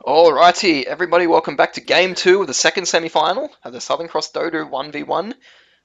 Alrighty, everybody, welcome back to Game 2 of the second semi-final of the Southern Cross Dota 1v1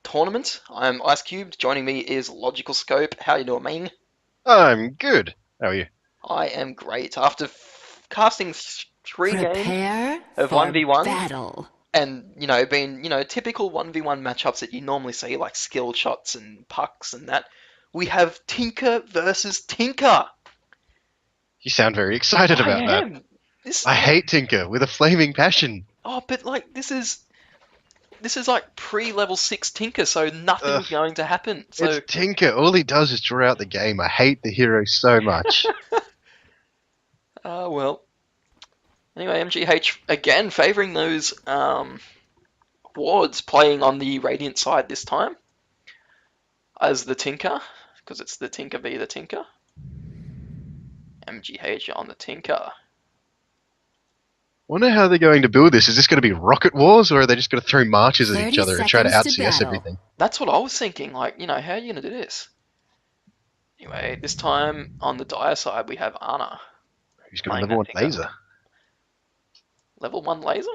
tournament. I'm Ice Cube, joining me is Logical Scope. How you doing, man? I'm good. How are you? I am great. After casting three games Prepare of for 1v1, battle. and, being, typical 1v1 matchups that you normally see, like skill shots and pucks and that, we have Tinker versus Tinker. You sound very excited I about that. am. This, I hate Tinker with a flaming passion. oh, but like, this is like pre-level 6 Tinker, so Ugh, nothing's going to happen. it's So, Tinker. All he does is draw out the game. I hate the hero so much. well. Anyway, MGH again favouring those wards, playing on the Radiant side this time as the Tinker, because it's the Tinker v the Tinker. MGH on the Tinker. Wonder how they're going to build this. Is this going to be rocket wars, or are they just going to throw marches at each 30 other and try to seconds to out-CS battle. everything? That's what I was thinking, like, how are you going to do this? Anyway, this time on the Dire side we have Ana. Who's got a level 1 laser? Level 1 laser?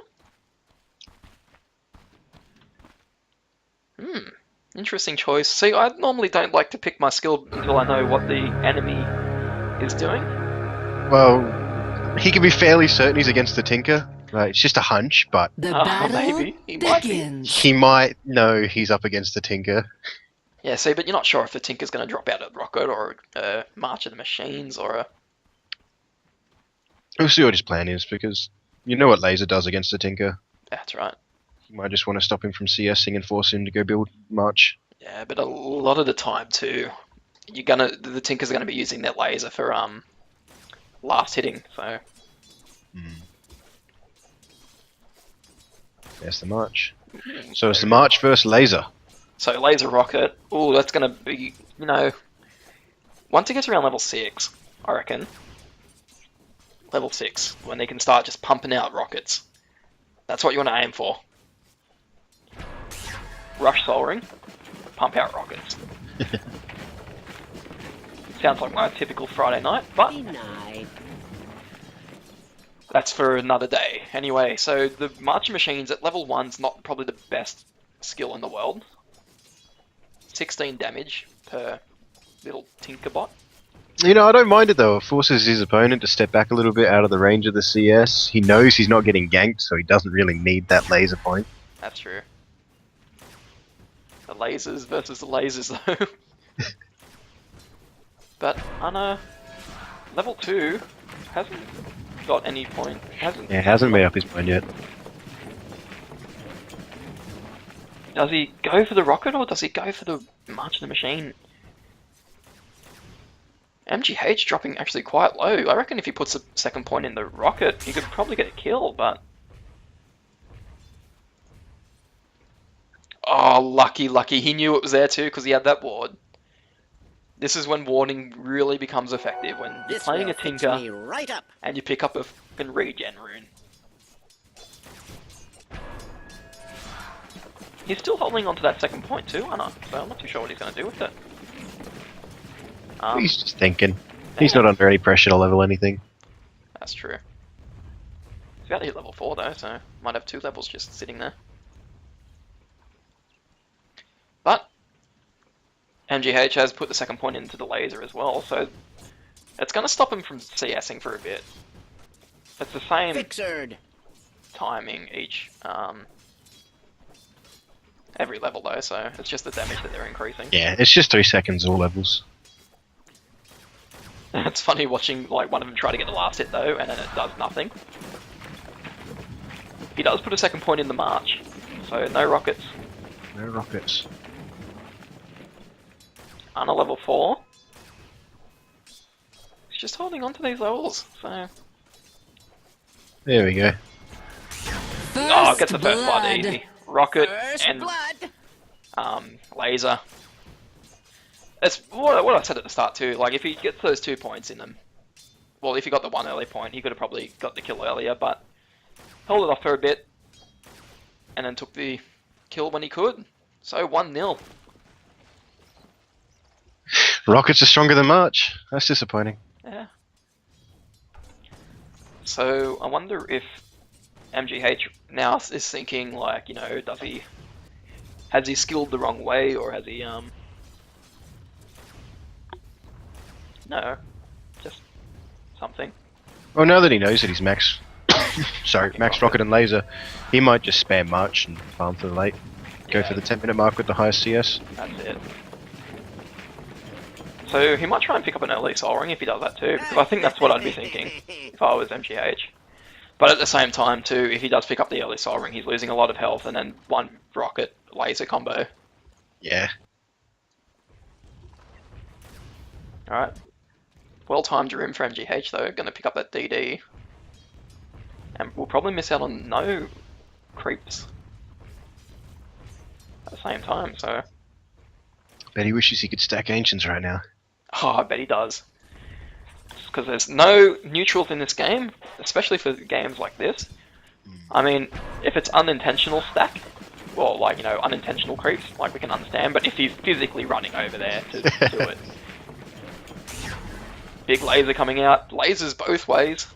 Interesting choice. See, I normally don't like to pick my skill until I know what the enemy is doing. Well, he can be fairly certain he's against the Tinker. Right, it's just a hunch, but The Oh, battle maybe. He might be. begins. he might know he's up against the Tinker. Yeah, see, but you're not sure if the Tinker's going to drop out a rocket or a March of the Machines or a... We'll see what his plan is, because you know what laser does against the Tinker. That's right. You might just want to stop him from CSing and force him to go build March. Yeah, but a lot of the time too, the Tinkers are gonna be using their laser for last hitting. So There's the March. So it's the March versus laser. laser rocket. Oh, that's gonna be once it gets around level 6, I reckon. Level 6, when they can start just pumping out rockets. That's what you want to aim for. Rush Soul Ring, pump out rockets. Sounds like my typical Friday night, but that's for another day. Anyway, so the Marching Machines at level 1's not probably the best skill in the world. 16 damage per little Tinkerbot. You know, I don't mind it though. It forces his opponent to step back a little bit out of the range of the CS. He knows he's not getting ganked, so he doesn't really need that laser point. That's true. The lasers versus the lasers though. But Ana, level 2, hasn't got any point. Hasn't made up his mind yet. Does he go for the rocket or does he go for the March of the Machine? MGH dropping actually quite low. I reckon if he puts a second point in the rocket, he could probably get a kill, but... Oh, lucky. He knew it was there too, because he had that ward. This is when warding really becomes effective, when you're playing a Tinker, right up. and you pick up a fucking regen rune. He's still holding on to that second point too, Ana, so I'm not too sure what he's going to do with it. He's just thinking. He's not under any pressure to level anything. That's true. He's about to hit level 4 though, so might have 2 levels just sitting there. But MGH has put the second point into the laser as well, so it's going to stop him from CSing for a bit. It's the same Fixered. timing each every level though, so it's just the damage that they're increasing. Yeah, it's just 3 seconds all levels. It's funny watching like one of them try to get the last hit though, and then it does nothing. He does put a second point in the March, so no rockets. No rockets. Ana level 4. He's just holding on to these levels, so... There we go. Oh, gets the first blood easy. Rocket First and blood. Laser. That's what I said at the start too, like if he gets those 2 points in them, well if he got the 1 early point, he could have probably got the kill earlier, but held it off for a bit, and then took the kill when he could, so 1-0. Rockets are stronger than March. That's disappointing. Yeah. So I wonder if MGH now is thinking like, you know, has he skilled the wrong way, or has he no, just something. Well, now that he knows that he's max, sorry, max rocket and laser, he might just spam March and farm for the late. Go for the 10-minute mark with the highest CS. That's it. So he might try and pick up an early Soul Ring if he does that too, because I think that's what I'd be thinking if I was MGH. But at the same time too, if he does pick up the early Soul Ring, he's losing a lot of health and then one rocket laser combo. Yeah. Alright. Well timed room for MGH though, gonna pick up that DD. And we'll probably miss out on no creeps at the same time, so... Bet he wishes he could stack Ancients right now. Oh, I bet he does. Because there's no neutrals in this game, especially for games like this. I mean, if it's unintentional stack, well, like, you know, unintentional creeps, like, we can understand, but if he's physically running over there to do it. Big laser coming out, lasers both ways.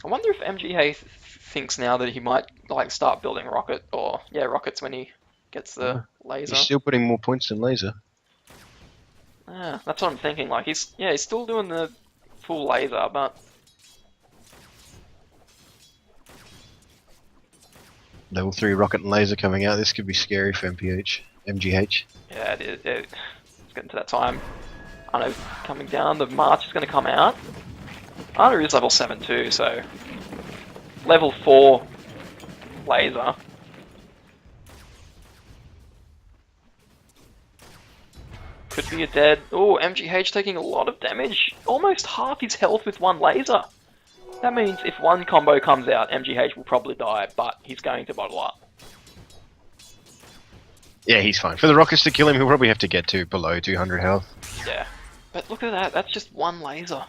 I wonder if MGA thinks now that he might, like, start building rocket, or, yeah, rockets when he gets the laser. He's still putting more points than laser. Yeah, that's what I'm thinking. Like he's still doing the full laser, but Level 3 rocket and laser coming out. This could be scary for MGH. yeah, it's getting to that time. Anna's coming down. The March is going to come out. Anna is level 7 too, so level 4 laser. Could be a dead. Oh, MGH taking a lot of damage. Almost half his health with one laser. That means if one combo comes out, MGH will probably die, but he's going to bottle up. Yeah, he's fine. For the rockets to kill him, he'll probably have to get to below 200 health. Yeah. But look at that. That's just one laser.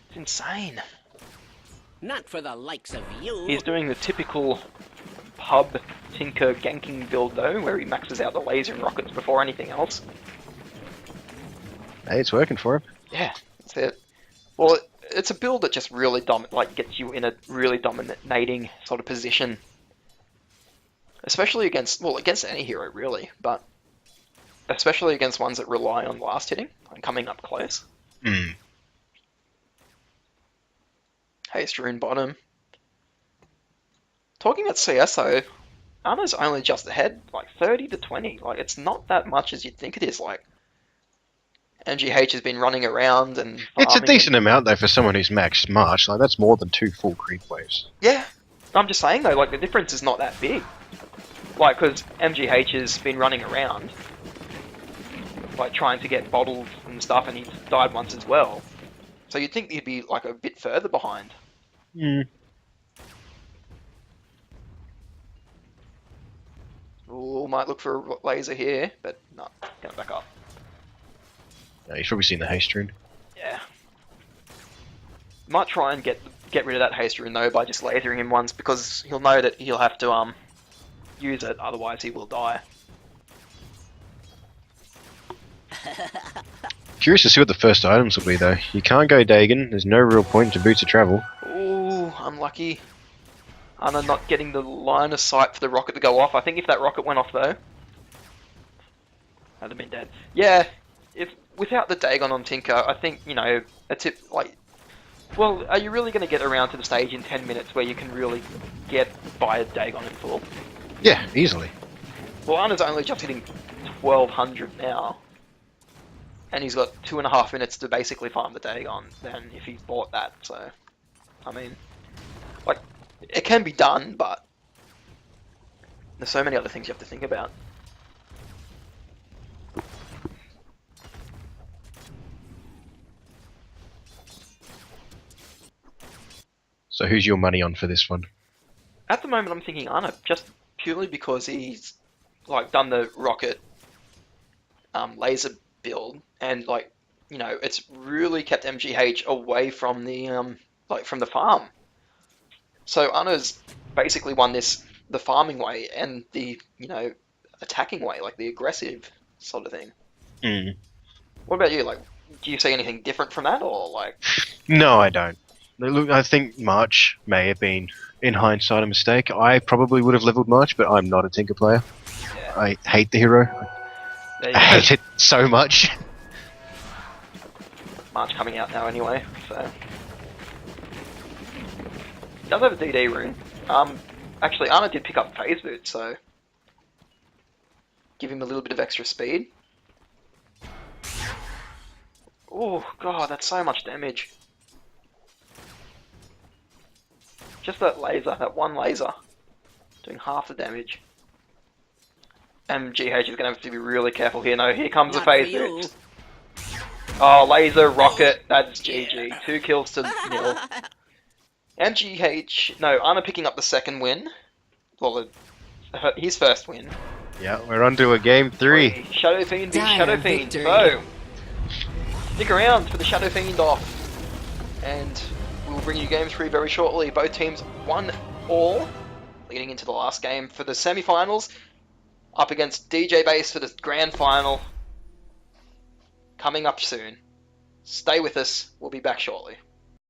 It's insane. Not for the likes of you. He's doing the typical pub Tinker ganking build though, where he maxes out the laser and rockets before anything else. Hey, it's working for him. Yeah, that's it. Well, it's a build that just really gets you in a really dominating sort of position. Especially against any hero really, but especially against ones that rely on last hitting and coming up close. Haste rune bottom. Talking about CS though, Anna's only just ahead, like 30 to 20. Like, it's not that much as you'd think it is. Like, MGH has been running around and It's a farming decent amount though for someone who's maxed March. Like that's more than 2 full creep waves. Yeah, I'm just saying though, like the difference is not that big. Like, because MGH has been running around, like trying to get bottles and stuff, and he's died once as well. So you'd think he'd be like a bit further behind. Ooh, might look for a laser here, but no, gonna back up. Yeah, you've probably seen the haste rune. Yeah. Might try and get rid of that haste rune though by just lasering him once, because he'll know that he'll have to use it, otherwise he will die. Curious to see what the first items will be though. You can't go Dagon, there's no real point to Boots of Travel. Ooh, unlucky. Anna not getting the line of sight for the rocket to go off. I think if that rocket went off though, I'd have been dead. Yeah, if without the Dagon on Tinker, I think, you know, a tip like, well, are you really going to get around to the stage in 10 minutes where you can really get by a Dagon in full? Yeah, easily. Well, Anna's only just hitting 1200 now, and he's got 2.5 minutes to basically farm the Dagon. Then if he's bought that, so I mean, like, it can be done, but there's so many other things you have to think about. So who's your money on for this one? At the moment, I'm thinking Anna, just purely because he's like done the rocket laser build, and like, you know, it's really kept MGH away from the from the farm. So Anna's basically won the farming way and the, you know, attacking way, like the aggressive sort of thing. What about you? Like, Do you see anything different from that, or like? No, I don't. Look, I think March may have been, in hindsight, a mistake. I probably would have leveled March, but I'm not a Tinker player. Yeah. I hate the hero. There you I go. hate it so much. March coming out now anyway, so. He does have a DD rune. Actually, Arna did pick up Phase Boot, so. Give him a little bit of extra speed. Oh, God, that's so much damage. Just that laser, that one laser, doing half the damage. And GH is going to have to be really careful here. No, here comes the Not for Phase you. Boot. Oh, laser, rocket, that's GG. 2 kills to 0. And GH, no, Arna picking up the second win. Well, his first win. Yeah, we're on to a game 3. Shadow Fiend v Dire Shadow Fiend. victory. So, stick around for the Shadow Fiend off. And we'll bring you game 3 very shortly. Both teams 1-all, leading into the last game for the semi-finals. Up against DJ Base for the grand final. Coming up soon. Stay with us, we'll be back shortly.